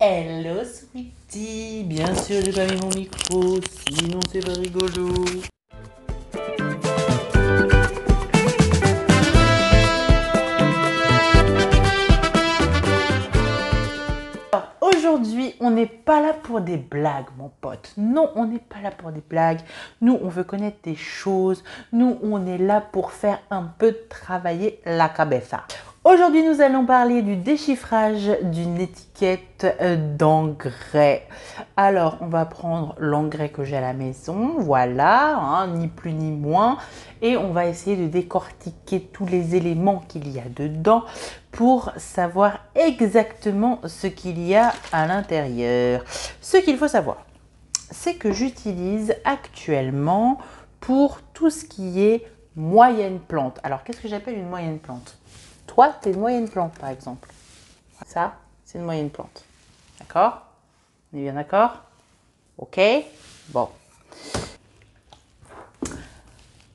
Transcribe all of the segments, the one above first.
Hello sweetie, bien sûr j'ai pas mis mon micro, sinon c'est pas rigolo. Aujourd'hui, on n'est pas là pour des blagues, mon pote. Non, on n'est pas là pour des blagues. Nous, on veut connaître des choses. Nous, on est là pour faire un peu travailler la cabeza. Aujourd'hui, nous allons parler du déchiffrage d'une étiquette d'engrais. Alors, on va prendre l'engrais que j'ai à la maison, voilà, hein, ni plus ni moins. Et on va essayer de décortiquer tous les éléments qu'il y a dedans pour savoir exactement ce qu'il y a à l'intérieur. Ce qu'il faut savoir, c'est que j'utilise actuellement pour tout ce qui est moyenne plante. Alors, qu'est-ce que j'appelle une moyenne plante? Toi, tu es une moyenne plante, par exemple. Ça, c'est une moyenne plante. D'accord? On est bien d'accord? Ok? Bon.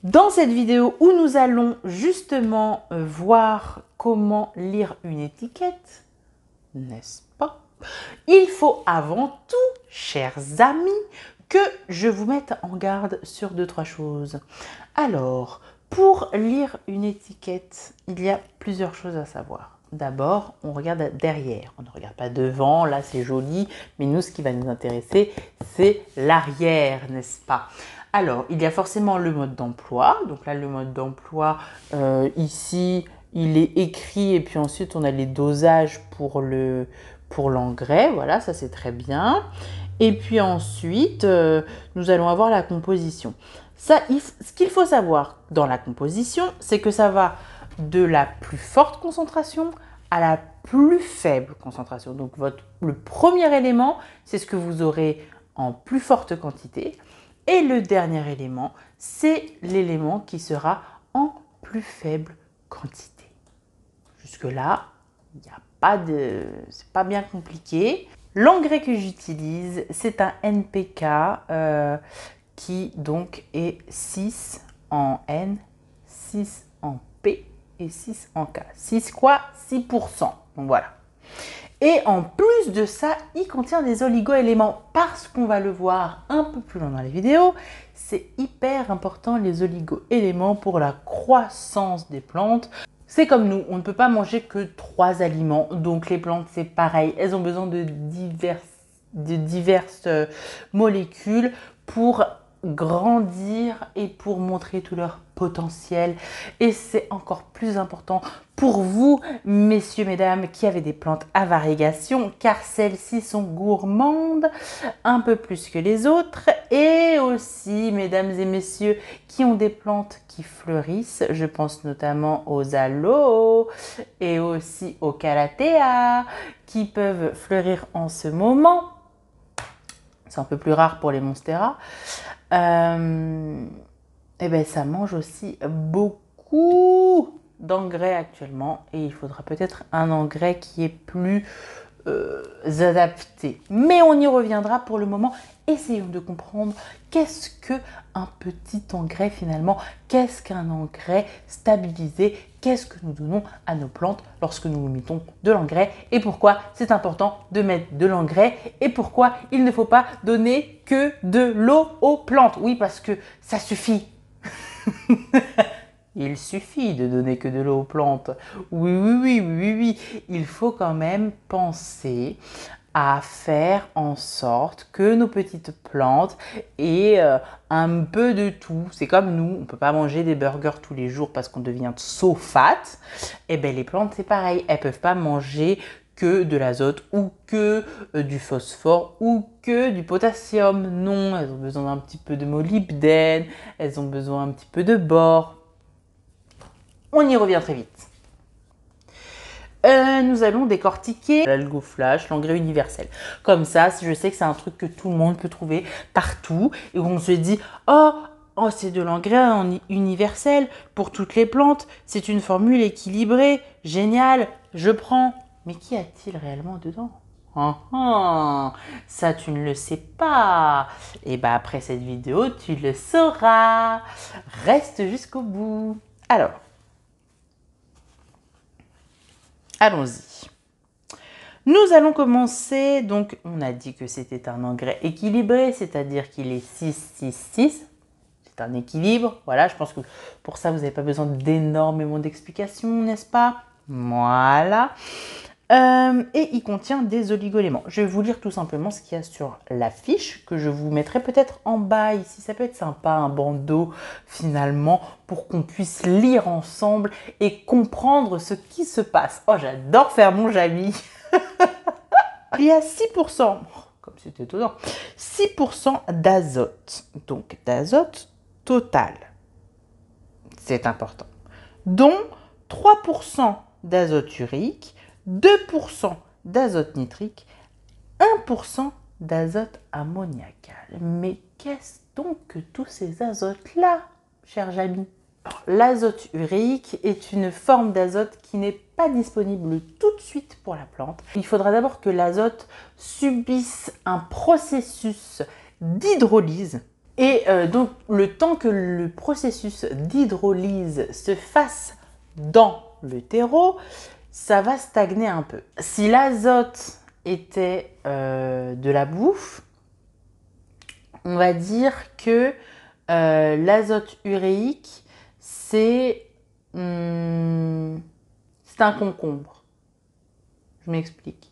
Dans cette vidéo où nous allons justement voir comment lire une étiquette, n'est-ce pas? Il faut avant tout, chers amis, que je vous mette en garde sur 2-3 choses. Alors, pour lire une étiquette, il y a plusieurs choses à savoir. D'abord, on regarde derrière. On ne regarde pas devant, là c'est joli, mais nous, ce qui va nous intéresser, c'est l'arrière, n'est-ce pas? Alors, il y a forcément le mode d'emploi. Donc là, le mode d'emploi, ici, il est écrit et puis ensuite, on a les dosages pour l'engrais. Voilà, ça c'est très bien. Et puis ensuite, nous allons avoir la composition. Ça, ce qu'il faut savoir dans la composition, c'est que ça va de la plus forte concentration à la plus faible concentration. Donc, le premier élément, c'est ce que vous aurez en plus forte quantité. Et le dernier élément, c'est l'élément qui sera en plus faible quantité. Jusque-là, il n'y a pas de... c'est pas bien compliqué. L'engrais que j'utilise, c'est un NPK qui donc est 6 en N, 6 en P et 6 en K. 6 quoi? 6%. Donc voilà. Et en plus de ça, il contient des oligo-éléments parce qu'on va le voir un peu plus loin dans les vidéos. C'est hyper important les oligo-éléments pour la croissance des plantes. C'est comme nous, on ne peut pas manger que 3 aliments. Donc les plantes, c'est pareil. Elles ont besoin de diverses molécules pour grandir et pour montrer tout leur potentiel. Et c'est encore plus important pour vous, messieurs, mesdames, qui avez des plantes à variegation, car celles-ci sont gourmandes un peu plus que les autres. Et aussi, mesdames et messieurs, qui ont des plantes qui fleurissent. Je pense notamment aux aloes et aussi aux calathea, qui peuvent fleurir en ce moment. C'est un peu plus rare pour les monstera. Et ben ça mange aussi beaucoup d'engrais actuellement et il faudra peut-être un engrais qui est plus adapté. Mais on y reviendra. Pour le moment. Essayons de comprendre qu'est-ce qu'un petit engrais finalement, qu'est-ce qu'un engrais stabilisé, qu'est-ce que nous donnons à nos plantes lorsque nous mettons de l'engrais et pourquoi c'est important de mettre de l'engrais et pourquoi il ne faut pas donner que de l'eau aux plantes. Oui, parce que ça suffit. Il suffit de donner que de l'eau aux plantes. Oui. Il faut quand même penser à faire en sorte que nos petites plantes aient un peu de tout. C'est comme nous, on ne peut pas manger des burgers tous les jours parce qu'on devient so fat. Et bien les plantes, c'est pareil. Elles ne peuvent pas manger que de l'azote ou que du phosphore ou que du potassium. Non, elles ont besoin d'un petit peu de molybdène, elles ont besoin un petit peu de bore. On y revient très vite. Nous allons décortiquer l'algo-flash, l'engrais universel. Comme ça, je sais que c'est un truc que tout le monde peut trouver partout et où on se dit « Oh, c'est de l'engrais universel pour toutes les plantes, c'est une formule équilibrée, génial, je prends. » Mais qu'y a-t-il réellement dedans? Ça, tu ne le sais pas. Et bien, après cette vidéo, tu le sauras. Reste jusqu'au bout. Alors, allons-y. Nous allons commencer, donc on a dit que c'était un engrais équilibré, c'est-à-dire qu'il est 6-6-6. C'est un équilibre, voilà, je pense que pour ça, vous n'avez pas besoin d'énormément d'explications, n'est-ce pas? Voilà. Et il contient des oligoéléments. Je vais vous lire tout simplement ce qu'il y a sur la fiche, que je vous mettrai peut-être en bas ici. Ça peut être sympa, un bandeau finalement, pour qu'on puisse lire ensemble et comprendre ce qui se passe. Oh, j'adore faire mon Jamy. Il y a 6%, comme c'était étonnant, 6% d'azote. Donc d'azote total. C'est important. Dont 3% d'azote urique, 2% d'azote nitrique, 1% d'azote ammoniacal. Mais qu'est-ce donc que tous ces azotes-là, chers amis? L'azote urique est une forme d'azote qui n'est pas disponible tout de suite pour la plante. Il faudra d'abord que l'azote subisse un processus d'hydrolyse. Et donc, le temps que le processus d'hydrolyse se fasse dans le terreau, ça va stagner un peu. Si l'azote était de la bouffe, on va dire que l'azote uréique, c'est un concombre. Je m'explique.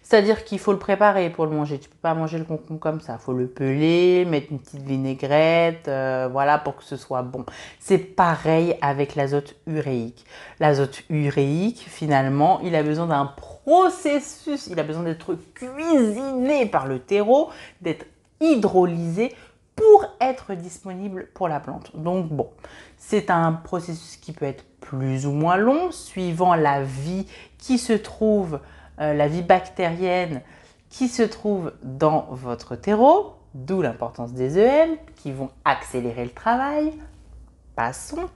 C'est-à-dire qu'il faut le préparer pour le manger. Tu ne peux pas manger le concombre comme ça. Il faut le peler, mettre une petite vinaigrette, voilà, pour que ce soit bon. C'est pareil avec l'azote uréique. L'azote uréique, finalement, il a besoin d'un processus. Il a besoin d'être cuisiné par le terreau, d'être hydrolysé pour être disponible pour la plante. Donc bon, c'est un processus qui peut être plus ou moins long, suivant la vie qui se trouve, la vie bactérienne qui se trouve dans votre terreau, d'où l'importance des EM qui vont accélérer le travail. Passons.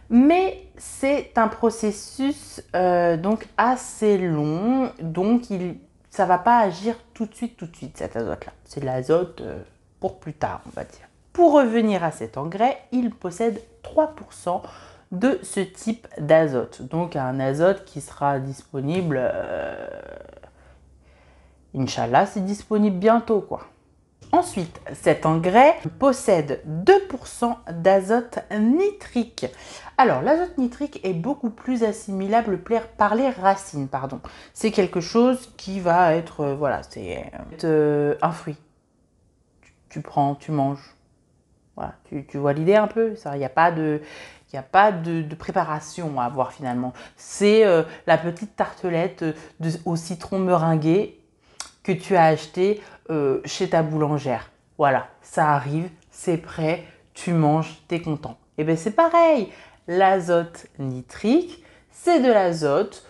Mais c'est un processus donc assez long, donc ça ne va pas agir tout de suite cet azote-là. C'est de l'azote pour plus tard, on va dire. Pour revenir à cet engrais, il possède 3% de ce type d'azote. Donc un azote qui sera disponible, Inch'Allah, c'est disponible bientôt, quoi. Ensuite, cet engrais possède 2% d'azote nitrique. Alors, l'azote nitrique est beaucoup plus assimilable par les racines, pardon. C'est quelque chose qui va être, voilà, c'est un fruit. Tu prends, tu manges. Voilà, tu vois l'idée un peu? Il n'y a pas de préparation à avoir finalement. C'est la petite tartelette au citron meringué que tu as acheté chez ta boulangère. Voilà, ça arrive, c'est prêt, tu manges, tu es content. Et bien c'est pareil, l'azote nitrique, c'est de l'azote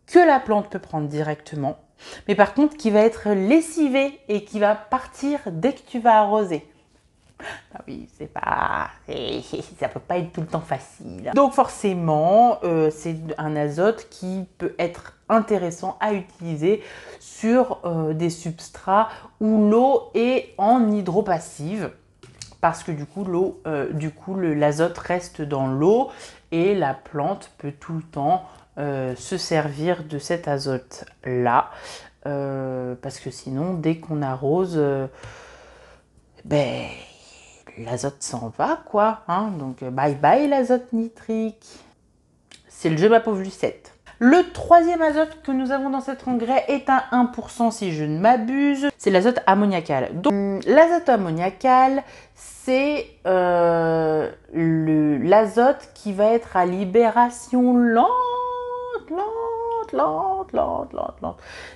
que la plante peut prendre directement, mais par contre qui va être lessivé et qui va partir dès que tu vas arroser. Ah oui, ça peut pas être tout le temps facile. Donc forcément, c'est un azote qui peut être intéressant à utiliser sur des substrats où l'eau est en hydropassive. Parce que du coup, l'azote reste dans l'eau et la plante peut tout le temps se servir de cet azote-là. Parce que sinon, dès qu'on arrose, l'azote s'en va, quoi. Hein. Donc, bye bye l'azote nitrique. C'est le jeu, ma pauvre Lucette. Le troisième azote que nous avons dans cet engrais est à 1% si je ne m'abuse. C'est l'azote ammoniacal. Donc, l'azote ammoniacal, c'est l'azote qui va être à libération lente.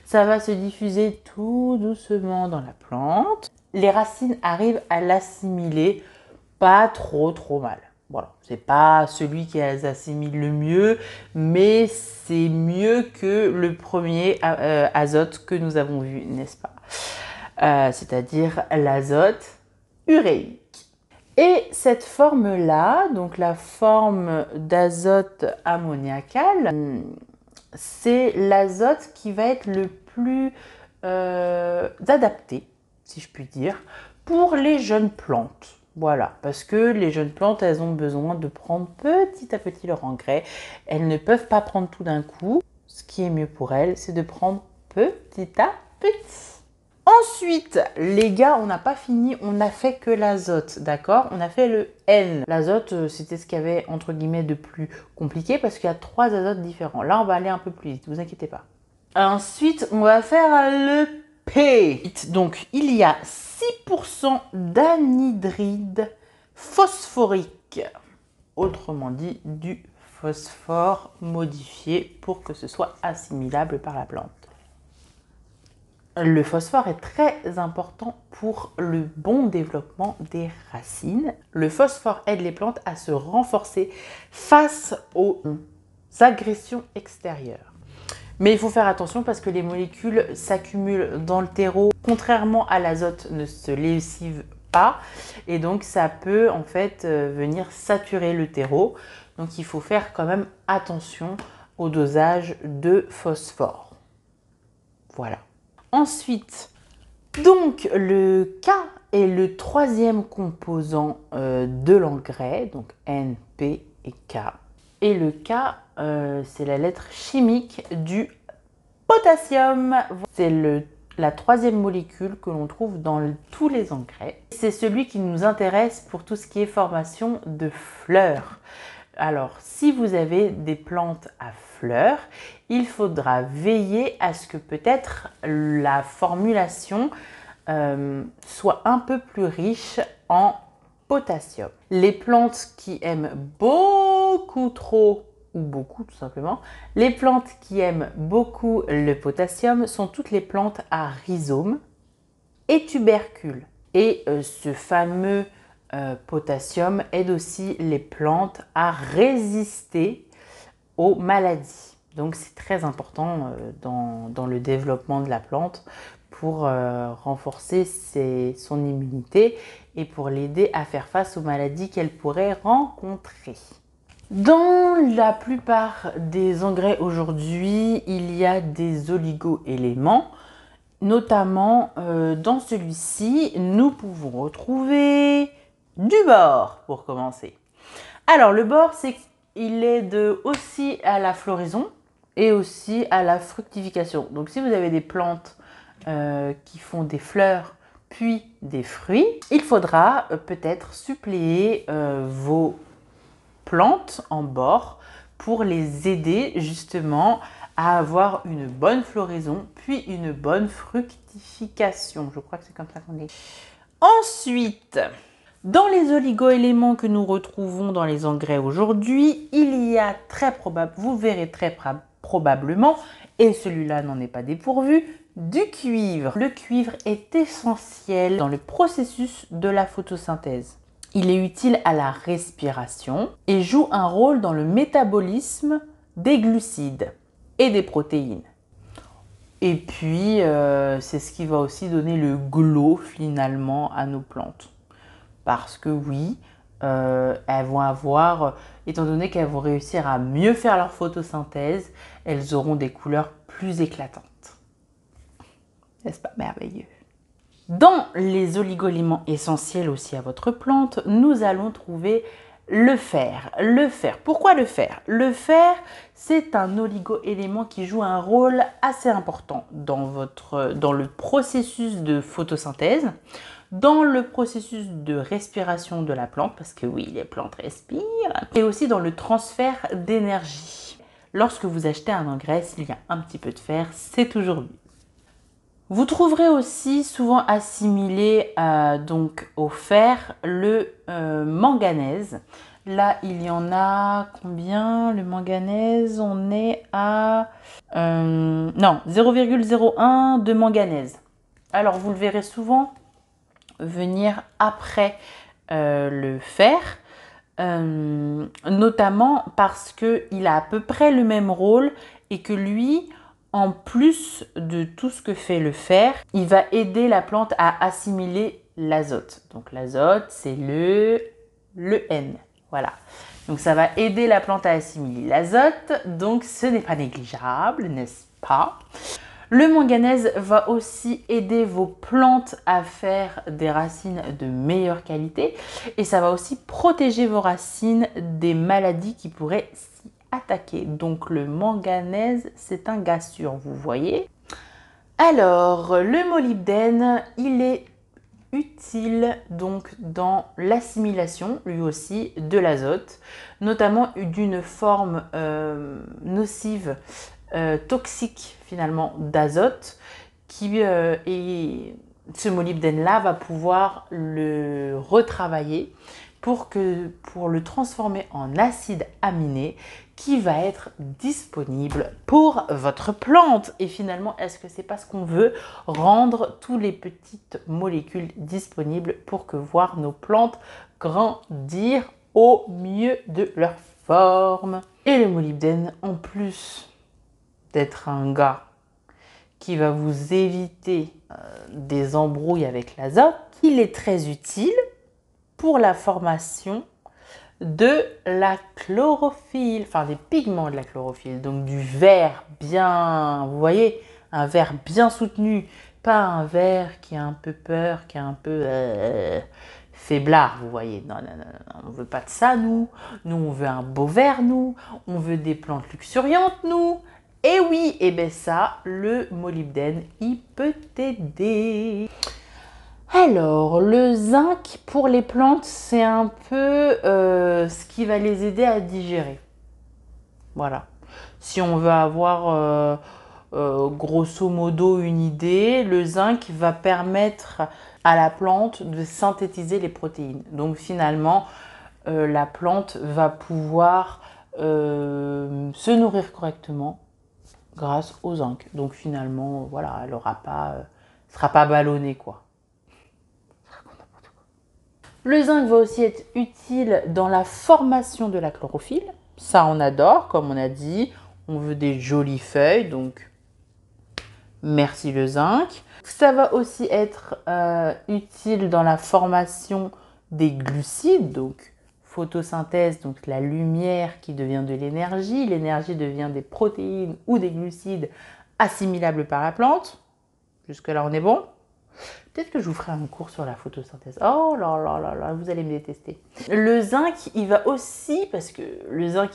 Ça va se diffuser tout doucement dans la plante. Les racines arrivent à l'assimiler pas trop mal. Voilà, c'est pas celui qui assimile le mieux, mais c'est mieux que le premier azote que nous avons vu, n'est-ce pas? C'est-à-dire l'azote uréique. Et cette forme-là, donc la forme d'azote ammoniacal, c'est l'azote qui va être le plus adapté, si je puis dire, pour les jeunes plantes. Voilà, parce que les jeunes plantes, elles ont besoin de prendre petit à petit leur engrais. Elles ne peuvent pas prendre tout d'un coup. Ce qui est mieux pour elles, c'est de prendre petit à petit. Ensuite, les gars, on n'a pas fini, on n'a fait que l'azote, d'accord? On a fait le N. L'azote, c'était ce qu'il y avait, entre guillemets, de plus compliqué parce qu'il y a 3 azotes différents. Là, on va aller un peu plus vite, ne vous inquiétez pas. Ensuite, on va faire le P. Donc, il y a 6% d'anhydride phosphorique. Autrement dit, du phosphore modifié pour que ce soit assimilable par la plante. Le phosphore est très important pour le bon développement des racines. Le phosphore aide les plantes à se renforcer face aux agressions extérieures. Mais il faut faire attention parce que les molécules s'accumulent dans le terreau. Contrairement à l'azote, ne se lessive pas. Et donc, ça peut en fait venir saturer le terreau. Donc, il faut faire quand même attention au dosage de phosphore. Voilà. Ensuite, donc le K est le 3e composant de l'engrais, donc N, P et K. Et le K, c'est la lettre chimique du potassium. C'est la 3e molécule que l'on trouve dans tous les engrais. C'est celui qui nous intéresse pour tout ce qui est formation de fleurs. Alors, si vous avez des plantes à fleurs, il faudra veiller à ce que peut-être la formulation soit un peu plus riche en potassium. Les plantes qui aiment beaucoup trop, ou beaucoup tout simplement, les plantes qui aiment beaucoup le potassium sont toutes les plantes à rhizome et tubercules. Et ce fameux potassium aide aussi les plantes à résister aux maladies. Donc c'est très important dans le développement de la plante pour renforcer son immunité et pour l'aider à faire face aux maladies qu'elle pourrait rencontrer. Dans la plupart des engrais aujourd'hui, il y a des oligo-éléments. Notamment dans celui-ci, nous pouvons retrouver du bore pour commencer. Alors le bore, il aide aussi à la floraison et aussi à la fructification. Donc si vous avez des plantes qui font des fleurs puis des fruits, il faudra peut-être suppléer vos plantes en bore pour les aider justement à avoir une bonne floraison puis une bonne fructification. Je crois que c'est comme ça qu'on dit. Ensuite, dans les oligo-éléments que nous retrouvons dans les engrais aujourd'hui, il y a très probablement, vous verrez très probablement, et celui-là n'en est pas dépourvu, du cuivre. Le cuivre est essentiel dans le processus de la photosynthèse. Il est utile à la respiration et joue un rôle dans le métabolisme des glucides et des protéines. Et puis, c'est ce qui va aussi donner le glow finalement à nos plantes. Parce que oui, elles vont avoir, étant donné qu'elles vont réussir à mieux faire leur photosynthèse, elles auront des couleurs plus éclatantes. N'est-ce pas merveilleux? Dans les oligo-éléments essentiels aussi à votre plante, nous allons trouver le fer. Le fer, pourquoi le fer? Le fer, c'est un oligo-élément qui joue un rôle assez important dans le processus de photosynthèse, dans le processus de respiration de la plante, parce que oui, les plantes respirent, et aussi dans le transfert d'énergie. Lorsque vous achetez un engrais, s'il y a un petit peu de fer, c'est toujours mieux. Vous trouverez aussi souvent assimilé donc au fer le manganèse. Là, il y en a combien? Le manganèse, on est à 0,01 de manganèse. Alors, vous le verrez souvent venir après le fer, notamment parce qu'il a à peu près le même rôle et que lui, en plus de tout ce que fait le fer, il va aider la plante à assimiler l'azote. Donc l'azote, c'est le N. Voilà. Donc ça va aider la plante à assimiler l'azote. Donc ce n'est pas négligeable, n'est-ce pas? Le manganèse va aussi aider vos plantes à faire des racines de meilleure qualité. Et ça va aussi protéger vos racines des maladies qui pourraient s'y attaquer. Donc le manganèse, c'est un gaz sûr, vous voyez. Alors, le molybdène, il est utile donc dans l'assimilation, lui aussi, de l'azote, notamment d'une forme nocive, toxique finalement d'azote, et ce molybdène-là va pouvoir le retravailler pour le transformer en acide aminé qui va être disponible pour votre plante. Et finalement, est-ce que c'est pas ce qu'on veut? Rendre toutes les petites molécules disponibles pour que voir nos plantes grandir au mieux de leur forme. Et le molybdène, en plus d'être un gars qui va vous éviter des embrouilles avec l'azote, il est très utile pour la formation de la chlorophylle, enfin des pigments de la chlorophylle, donc du vert bien, vous voyez, un vert bien soutenu, pas un vert qui a un peu peur, qui a un peu faiblard, vous voyez. Non, non, non, non, on veut pas de ça, nous. Nous, on veut un beau vert, nous. On veut des plantes luxuriantes, nous. Et oui, et bien ça, le molybdène, il peut t'aider. Alors, le zinc pour les plantes, c'est un peu ce qui va les aider à digérer. Voilà. Si on veut avoir grosso modo une idée, le zinc va permettre à la plante de synthétiser les protéines. Donc finalement, la plante va pouvoir se nourrir correctement grâce au zinc. Donc finalement, voilà, elle aura pas, sera pas ballonnée, quoi. Le zinc va aussi être utile dans la formation de la chlorophylle. Ça, on adore, comme on a dit. On veut des jolies feuilles, donc merci le zinc. Ça va aussi être utile dans la formation des glucides, donc photosynthèse, donc la lumière qui devient de l'énergie. L'énergie devient des protéines ou des glucides assimilables par la plante. Jusque-là, on est bon? Peut-être que je vous ferai un cours sur la photosynthèse. Oh là là là là, vous allez me détester. Le zinc, il va aussi, parce que le zinc,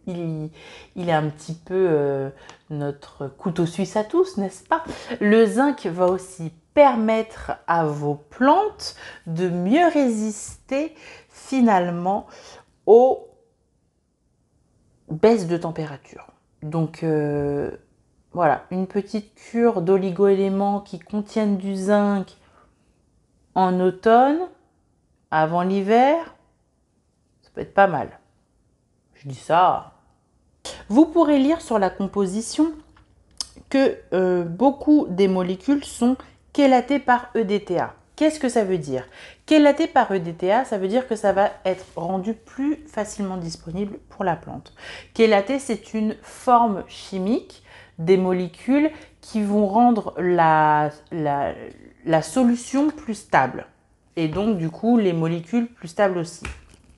il est un petit peu notre couteau suisse à tous, n'est-ce pas? Le zinc va aussi permettre à vos plantes de mieux résister finalement aux baisses de température. Donc voilà, une petite cure d'oligo-éléments qui contiennent du zinc en automne, avant l'hiver, ça peut être pas mal. Je dis ça. Vous pourrez lire sur la composition que beaucoup des molécules sont chélatées par EDTA. Qu'est-ce que ça veut dire? Chélaté par EDTA, ça veut dire que ça va être rendu plus facilement disponible pour la plante. Chélaté, c'est une forme chimique des molécules qui vont rendre la solution plus stable. Et donc, du coup, les molécules plus stables aussi.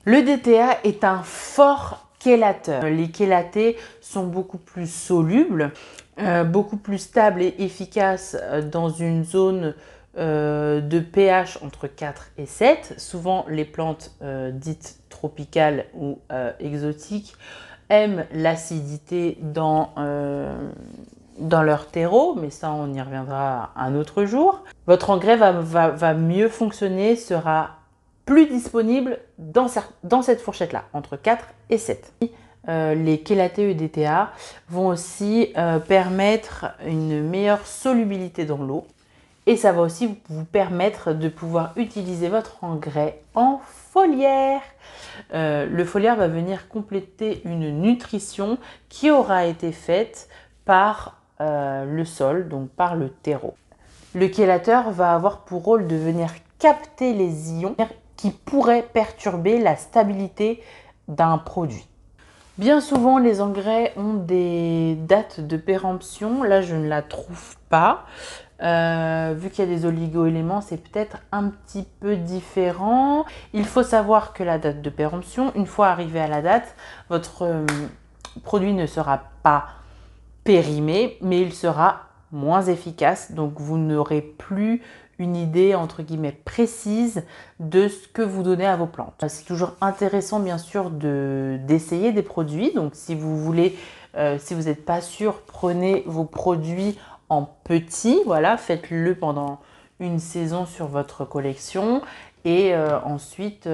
Le DTA est un fort chélateur. Les chélatés sont beaucoup plus solubles, beaucoup plus stables et efficaces dans une zone de pH entre 4 et 7. Souvent, les plantes dites tropicales ou exotiques aiment l'acidité dans leur terreau, mais ça, on y reviendra un autre jour. Votre engrais va mieux fonctionner, sera plus disponible dans cette fourchette-là, entre 4 et 7. Les chélatés EDTA vont aussi permettre une meilleure solubilité dans l'eau. Et ça va aussi vous permettre de pouvoir utiliser votre engrais en foliaire. Le foliaire va venir compléter une nutrition qui aura été faite par le sol, donc par le terreau. Le chélateur va avoir pour rôle de venir capter les ions qui pourraient perturber la stabilité d'un produit. Bien souvent, les engrais ont des dates de péremption. Là, je ne la trouve pas. Vu qu'il y a des oligo-éléments, c'est peut-être un petit peu différent. Il faut savoir que la date de péremption, une fois arrivé à la date, votre produit ne sera pas périmé, mais il sera moins efficace. Donc, vous n'aurez plus une idée, entre guillemets, précise de ce que vous donnez à vos plantes. C'est toujours intéressant, bien sûr, d'essayer des produits. Donc, si vous voulez, si vous n'êtes pas sûr, prenez vos produits en petit. Voilà, faites-le pendant une saison sur votre collection. Et ensuite,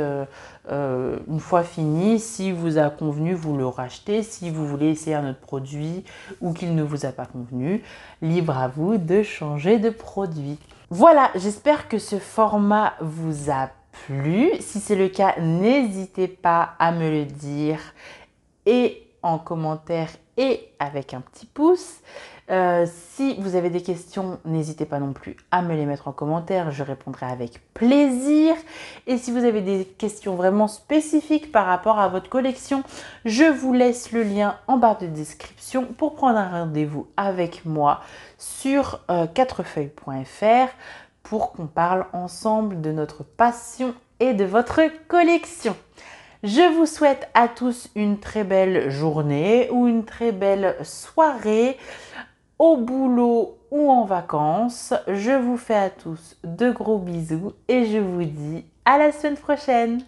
une fois fini, si vous a convenu, vous le rachetez. Si vous voulez essayer un autre produit ou qu'il ne vous a pas convenu, libre à vous de changer de produit. Voilà, j'espère que ce format vous a plu. Si c'est le cas, n'hésitez pas à me le dire et en commentaire et avec un petit pouce. Si vous avez des questions, n'hésitez pas non plus à me les mettre en commentaire, je répondrai avec plaisir. Et si vous avez des questions vraiment spécifiques par rapport à votre collection, je vous laisse le lien en barre de description pour prendre un rendez-vous avec moi sur 4feuilles.fr pour qu'on parle ensemble de notre passion et de votre collection. Je vous souhaite à tous une très belle journée ou une très belle soirée au boulot ou en vacances. Je vous fais à tous de gros bisous et je vous dis à la semaine prochaine.